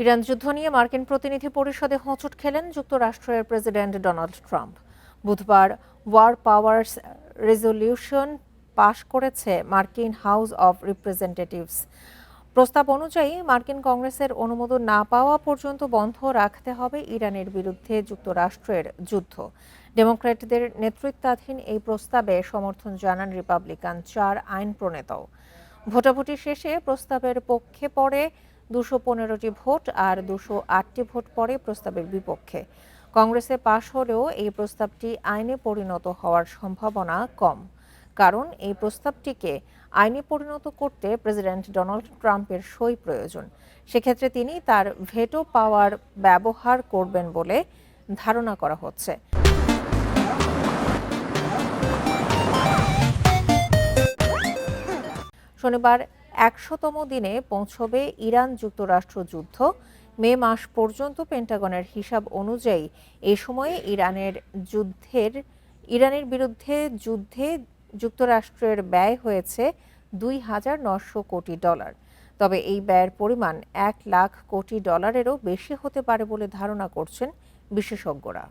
Iran যুদ্ধ নিয়ে মার্কিন প্রতিনিধি পরিষদে হোঁচট খেলেন যুক্তরাষ্ট্রের প্রেসিডেন্ট ডোনাল্ড ট্রাম্প। বুধবার ওয়ার পাওয়ারস রেজলিউশন পাশ করেছে মার্কিন হাউস অব রিপ্রেজেন্টেটিভস। প্রস্তাব অনুযায়ী মার্কিন কংগ্রেসের অনুমোদন না পাওয়া পর্যন্ত বন্ধ রাখতে হবে ইরানের বিরুদ্ধে যুক্তরাষ্ট্রের যুদ্ধ। ডেমোক্র্যাটদের নেতৃত্বাধীন এই প্রস্তাবে সমর্থন জানান রিপাবলিকান 4 আইন প্রণেতাও। ভোটাভুটি শেষে প্রস্তাবের পক্ষে পড়ে 215টি ভোট আর 208টি ভোট পড়ে প্রস্তাবের বিপক্ষে। কংগ্রেসে পাশ হলেও এই প্রস্তাবটি আইনে পরিণত হওয়ার সম্ভাবনা কম, কারণ এই প্রস্তাবটিকে আইনে পরিণত করতে প্রেসিডেন্ট ডোনাল্ড ট্রাম্পের সই প্রয়োজন। সেক্ষেত্রে তিনি তার ভেটো পাওয়ার ব্যবহার করবেন বলে ধারণা করা হচ্ছে। শনিবার 100তম দিনে পৌঁছবে ইরান যুক্তরাষ্ট্র যুদ্ধ। মে মাস পর্যন্ত পেন্টাগনের হিসাব অনুযায়ী এই সময়ে ইরানের বিরুদ্ধে যুদ্ধে যুক্তরাষ্ট্রের ব্যয় হয়েছে $2,900 কোটি। তবে এই ব্যয়ের পরিমাণ $1 লাখ কোটি এরও বেশি হতে পারে বলে ধারণা করছেন বিশেষজ্ঞরা।